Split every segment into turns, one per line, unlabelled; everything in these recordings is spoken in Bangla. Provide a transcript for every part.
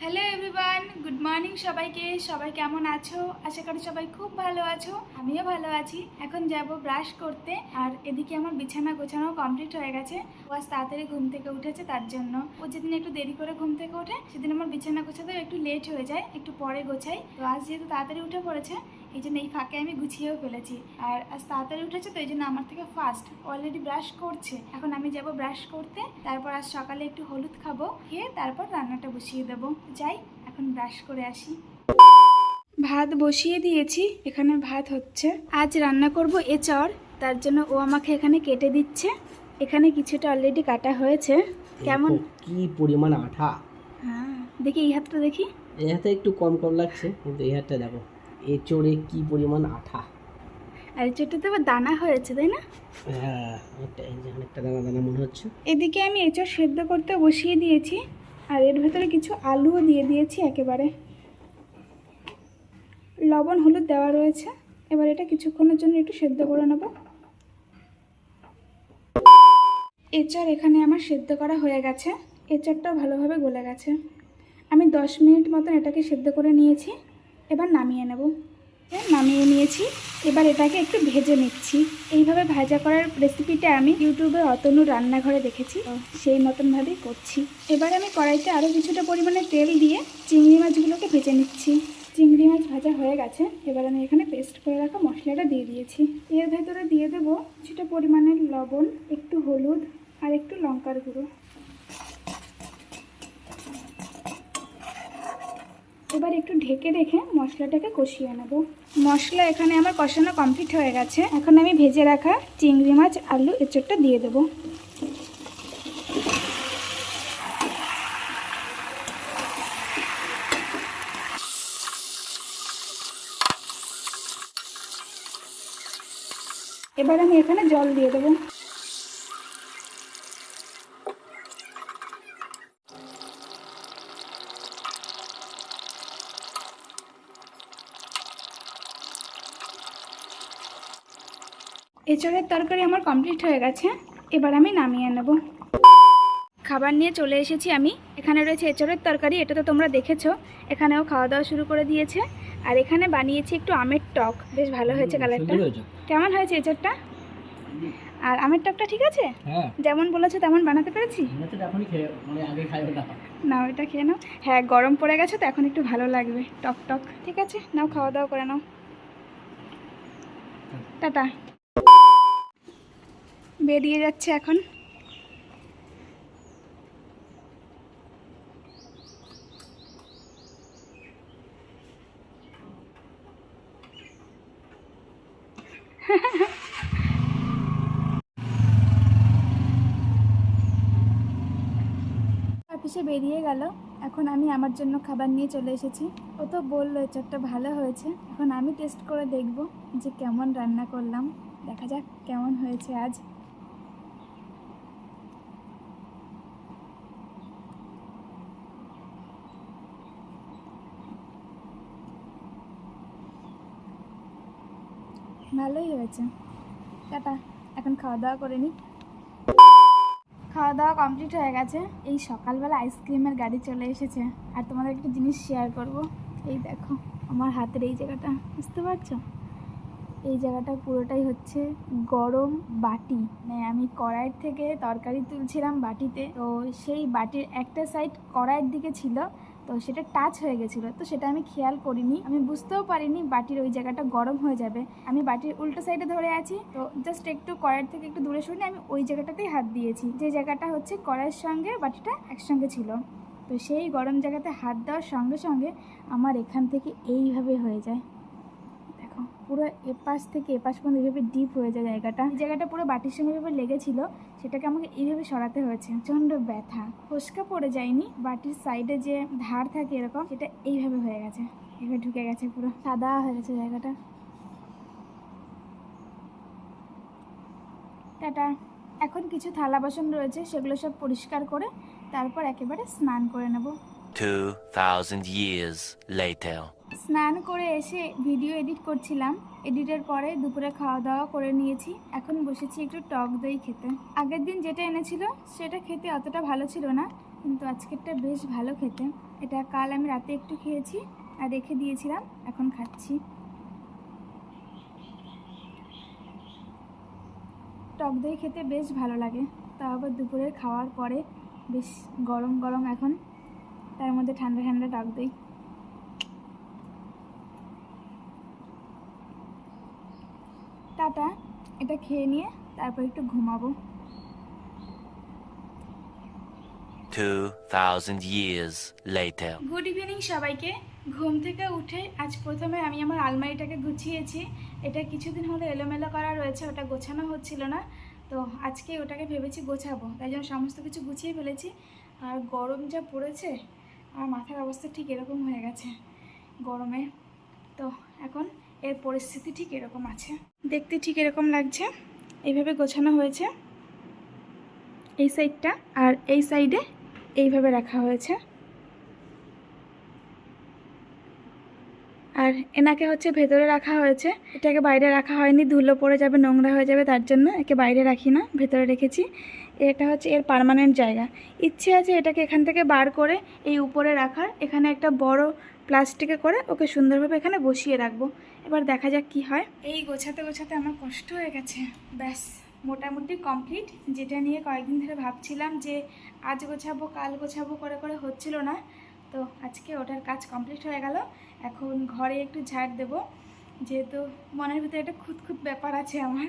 হ্যালো এভরিওয়ান, গুড মর্নিং সবাইকে। সবাই কেমন আছো? আশা করি সবাই খুব ভালো আছো। আমিও ভালো আছি। এখন যাব ব্রাশ করতে। আর এদিকে আমার বিছানা গোছানো কমপ্লিট হয়ে গেছে। ও আজ তাড়াতাড়ি ঘুম থেকে উঠেছে, তার জন্য ও যেদিন একটু দেরি করে ঘুম থেকে ওঠে সেদিন আমার বিছানা গোছাতে একটু লেট হয়ে যায়, একটু পরে গোছাই। তো আজ যেহেতু তাড়াতাড়ি উঠে পড়েছে, এই জন্য এই ফাঁকে আমি গুছিয়েও ফেলেছি। আর আজ তাড়াতাড়ি উঠেছে তো এই জন্য আমার থেকে ফার্স্ট অলরেডি ব্রাশ করছে। এখন আমি যাব ব্রাশ করতে, তারপর আজ সকালে একটু হলুদ খাবো, খেয়ে তারপর রান্নাটা বসিয়ে দেবো। যাই এখন ব্রাশ করে আসি। ভাত বসিয়ে দিয়েছি, এখানে ভাত হচ্ছে। আজ রান্না করব এঁচড়, তার জন্য ও আমাকে এখানে কেটে দিচ্ছে। এখানে কিছুটা অলরেডি কাটা হয়েছে। কেমন
কি পরিমাণ আঠা!
হ্যাঁ, দেখি এই হাতটা দেখি।
এই হাতে একটু কম কম লাগছে, কিন্তু এই হাতটা দেখো, এঁচড়ে কি পরিমাণ আঠা।
আর এঁচড়টাতে আবার দানা হয়েছে, তাই না?
হ্যাঁ, অনেকটা দানা দানা মনে হচ্ছে।
এদিকে আমি এঁচড় সেদ্ধ করতে বসিয়ে দিয়েছি, আর এর ভেতরে কিছু আলুও দিয়ে দিয়েছি একেবারে। লবণ হলুদ দেওয়া রয়েছে। এবার এটা কিছুক্ষণের জন্য একটু সেদ্ধ করে নেব। এঁচড় এখানে আমার সেদ্ধ করা হয়ে গেছে। এঁচড়টাও ভালোভাবে গলে গেছে। আমি 10 মিনিট মতন এটাকে সেদ্ধ করে নিয়েছি। এবার নামিয়ে নেব। নামিয়ে নিয়েছি। এবার এটাকে একটু ভেজে নিচ্ছি। এইভাবে ভাজা করার রেসিপিটা আমি ইউটিউবে অতনু রান্নাঘরে দেখেছি, সেই মতনভাবেই করছি। এবার আমি কড়াইতে আরও কিছুটা পরিমাণে তেল দিয়ে চিংড়ি মাছগুলোকে ভেজে নিচ্ছি। চিংড়ি মাছ ভাজা হয়ে গেছে। এবার আমি এখানে পেস্ট করে রাখা মশলাটা দিয়ে দিয়েছি। এর ভেতরে দিয়ে দেবো কিছুটা পরিমাণের লবণ, একটু হলুদ আর একটু লঙ্কার গুঁড়ো। এবার একটু ঢেকে রেখে মশলাটাকে কষিয়ে নেব। মশলা এখানে আমার কষানো কমপ্লিট হয়ে গেছে। এখন আমি ভেজে রাখা চিংড়ি মাছ আলু এঁচড়টা দিয়ে দেব। এবার আমি এখানে জল দিয়ে দেবো। এঁচড়ের তরকারি আমার কমপ্লিট হয়ে গেছে। এবার আমি নামিয়ে নেব। খাবার নিয়ে চলে এসেছি আমি। এখানে রয়েছে এঁচড়ের তরকারি, এটা তো তোমরা দেখেছো। এখানেও খাওয়া দাওয়া শুরু করে দিয়েছে। আর এখানে বানিয়েছি একটু আমের টক, বেশ ভালো হয়েছে কালারটা। কেমন হয়েছে এঁচড়টা? আর আমের টকটা ঠিক আছে?
হ্যাঁ,
যেমন বলেছো তেমন বানাতে পেরেছি। নাও এটা খেয়ে নাও। হ্যাঁ, গরম পড়ে গেছে তো এখন একটু ভালো লাগবে টক টক। ঠিক আছে, নাও খাওয়া দাওয়া করে নাও। টাটা। বেরিয়ে যাচ্ছে এখন। অফিসে বেরিয়ে গেল। এখন আমি আমার জন্য খাবার নিয়ে চলে এসেছি। ও তো বললো এঁচড়টা ভালো হয়েছে। এখন আমি টেস্ট করে দেখব যে কেমন রান্না করলাম। দেখা যাক কেমন হয়েছে আজ। ভালোই হয়েছে। টাটা, এখন খাওয়া দাওয়া করে নিই। খাওয়া দাওয়া কমপ্লিট হয়ে গেছে। এই সকালবেলা আইসক্রিমের গাড়ি চলে এসেছে। আর তোমাদের একটা জিনিস শেয়ার করব। এই দেখো আমার হাতের এই জায়গাটা, বুঝতে পারছো? এই জায়গাটা পুরোটাই হচ্ছে গরম বাটি। মানে আমি কড়াইয়ের থেকে তরকারি তুলছিলাম বাটিতে, তো সেই বাটির একটা সাইড কড়াইয়ের দিকে ছিল, তো সেটা টাচ হয়ে গেছিলো। তো সেটা আমি খেয়াল করিনি, আমি বুঝতেও পারিনি বাটির ওই জায়গাটা গরম হয়ে যাবে। আমি বাটির উল্টো সাইডে ধরে আছি, তো জাস্ট একটু কড়াইয়ের থেকে একটু দূরে সরিয়ে আমি ওই জায়গাটাতেই হাত দিয়েছি, যে জায়গাটা হচ্ছে কড়াইয়ের সঙ্গে বাটিটা একসঙ্গে ছিল। তো সেই গরম জায়গাতে হাত দেওয়ার সঙ্গে সঙ্গে আমার এখান থেকে এইভাবে হয়ে যায়। দেখো পুরো এপাশ থেকে এপাশ পর্যন্ত এইভাবে ডিপ হয়ে যায় জায়গাটা। এই জায়গাটা পুরো বাটির সঙ্গে এইভাবে লেগেছিল, সেটাকে আমাকে এইভাবে সরাতে হয়েছে। প্রচণ্ড ব্যথা। ফোসকা পড়ে যায়নি, বাটির সাইডে যে ধার থাকে এরকম, সেটা এইভাবে হয়ে গেছে, এইভাবে ঢুকে গেছে, পুরো সাদা হয়ে গেছে জায়গাটা। টাটা। এখন কিছু থালা বাসন রয়েছে, সেগুলো সব পরিষ্কার করে তারপর একেবারে স্নান করে নেব।
2000 years later.
স্নান করে এসে ভিডিও এডিট করছিলাম। এডিটের পরে দুপুরে খাওয়া দাওয়া করে নিয়েছি। এখন বসেছি একটু টক দই খেতে। আগের দিন যেটা এনেছিল সেটা খেতে অতটা ভালো ছিল না, কিন্তু আজকেরটা বেশ ভালো খেতে। এটা কাল আমি রাতে একটু খেয়েছি আর রেখে দিয়েছিলাম, এখন খাচ্ছি। টক দই খেতে বেশ ভালো লাগে, তা আবার দুপুরের খাওয়ার পরে বেশ গরম গরম এখন, তার মধ্যে ঠান্ডা ঠান্ডা টক দই। টাটা, এটা খেয়ে নিয়ে তারপর একটু ঘুমাবো।
2,000 years later.
গুড ইভিনিং সবাইকে। ঘুম থেকে উঠে আজ প্রথমে আমি আমার আলমারিটাকে গুছিয়েছি। এটা কিছুদিন হলো এলোমেলো করা রয়েছে, ওটা গোছানো হচ্ছিল না, তো আজকে ওটাকে ভেবেছি গোছাবো, তাই জন্য সমস্ত কিছু গুছিয়ে ফেলেছি। আর গরম যা পড়েছে, আর মাথার অবস্থা ঠিক এরকম হয়ে গেছে গরমে। তো এখন এর পরিস্থিতি ঠিক এরকম আছে, দেখতে ঠিক এরকম লাগছে। এইভাবে গোছানো হয়েছে এই সাইডটা, আর এই সাইডে এইভাবে রাখা হয়েছে। আর এনাকে হচ্ছে ভেতরে রাখা হয়েছে, এটাকে বাইরে রাখা হয়নি, ধুলো পড়ে যাবে, নোংরা হয়ে যাবে, তার জন্য একে বাইরে রাখি না, ভেতরে রেখেছি। এটা হচ্ছে এর পার্মানেন্ট জায়গা। ইচ্ছে আছে এটাকে এখান থেকে বার করে এই উপরে রাখার, এখানে একটা বড় প্লাস্টিকে করে ওকে সুন্দরভাবে এখানে বসিয়ে রাখবো। এবার দেখা যাক কি হয়। এই গোছাতে গোছাতে আমার কষ্ট হয়ে গেছে, ব্যাস মোটামুটি কমপ্লিট। যেটা নিয়ে কয়েকদিন ধরে ভাবছিলাম যে আজ গোছাবো কাল গোছাবো করে করে হচ্ছিল না, তো আজকে ওটার কাজ কমপ্লিট হয়ে গেল। এখন ঘরে একটু ঝাড় দেবো, যেহেতু মনের ভিতরে একটা খুঁতখুত ব্যাপার আছে আমার,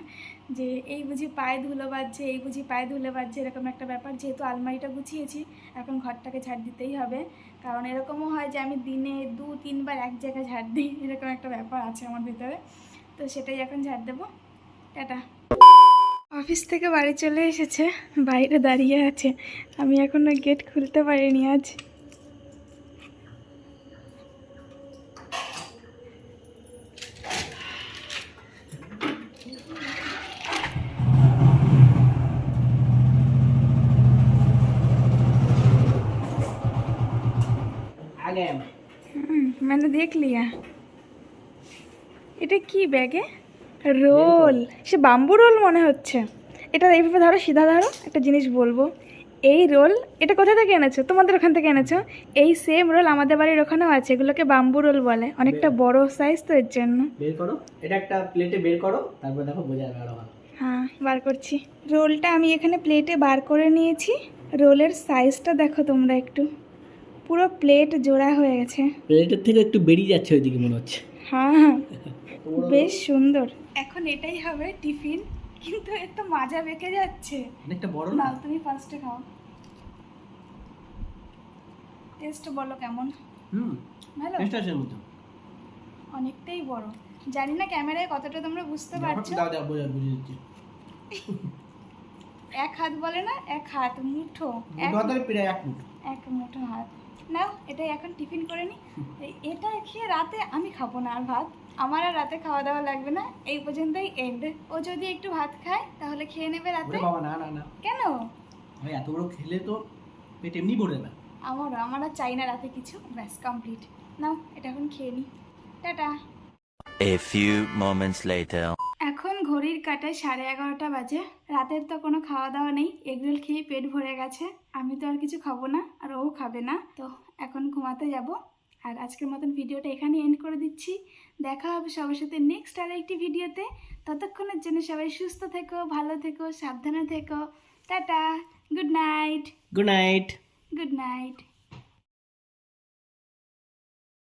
যে এই বুঝি পায়ে ধুলো বাজছে, এই বুঝি পায়ে ধুলো বাজছে, এরকম একটা ব্যাপার। যেহেতু আলমারিটা গুছিয়েছি, এখন ঘরটাকে ঝাড় দিতেই হবে, কারণ এরকমও হয় যে আমি দিনে 2-3 বার এক জায়গায় ঝাড় দিই, এরকম একটা ব্যাপার আছে আমার ভিতরে। তো সেটাই এখন ঝাড় দেবো। টাটা। অফিস থেকে বাড়ি চলে এসেছে, বাইরে দাঁড়িয়ে আছে, আমি এখনো গেট খুলতে পারিনি আজ।
আগে
मैंने देख लिया। এটা কি ব্যাগে? রোল, সে বাম্বু রোল মনে হচ্ছে। এটা এইভাবে ধরো, সিধা ধরো, একটা জিনিস বলবো। এই রোল এটা কোথা থেকে এনেছো? তোমাদের ওখান থেকে এনেছো? এই সেম রোল আমাদের বাড়ির ওখানেও আছে, এগুলোকে বাম্বু রোল বলে, অনেকটা বড় সাইজ তো এর জন্য।
বের করো, এটা একটা প্লেটে বের করো, তারপর দেখো বোঝা যাবে আরো ভালো।
হ্যাঁ, বার করছি। রোলটা আমি এখানে প্লেটে বার করে নিয়েছি। রোলের সাইজটা দেখো তোমরা একটু, পুরো প্লেট জোড়া হয়ে গেছে।
প্লেটের থেকে একটু বেরিয়ে যাচ্ছে ওইদিকে মনে হচ্ছে।
হ্যাঁ, বেশ সুন্দর। এখন এটাই হবে টিফিন, কিন্তু এর তো মাজা বেঁকে যাচ্ছে।
অনেকটা বড়
না,
না?
তুমি ফার্স্টে খাও, টেস্ট বলো কেমন। ভালো,
টেস্ট আছে মতো।
অনেকটাই বড়। জানি না ক্যামেরায় কতটা তোমরা বুঝতে পারছো।
দাও দাও, বুঝে দিচ্ছি।
এক হাত বলে না, এক হাত মুঠো, এক
হাতের প্রায় এক মুঠো।
এক মুঠো হাত। নাও, এটাই এখন টিফিন করে নি। এটা খেয়ে রাতে আমি খাবো না আর ভাত, আমার আর রাতে খাওয়া দাওয়া লাগবে না, এই পর্যন্তই এন্ড। ও যদি একটু ভাত খায় তাহলে খেয়ে নেবে রাতে।
বাবা না না না,
কেন?
ভাই এত বড় খেলে তো পেট এমনি ভরে না।
আমার আর চাই না রাতে কিছু, ব্যাস কমপ্লিট। নাও, এটা এখন খেয়ে নি। Tata.
A few moments later.
এখন ঘড়ির কাঁটায় 11:30 বাজে। রাতের তো কোনো খাওয়া দাওয়া নেই, এগরোল খেয়ে পেট ভরে গেছে। আমি তো আর কিছু খাবো না, আর ও খাবে না, তো এখন ঘুমাতে যাব। আর আজকের মতন ভিডিওটা এখানে এন্ড করে দিচ্ছি। দেখা হবে সবার সাথে নেক্সট আর একটি ভিডিওতে। ততক্ষণের জন্য সবাই সুস্থ থেকো, ভালো থেকো, সাবধানে থেকো। Tata, good night.
Good night.
Good night.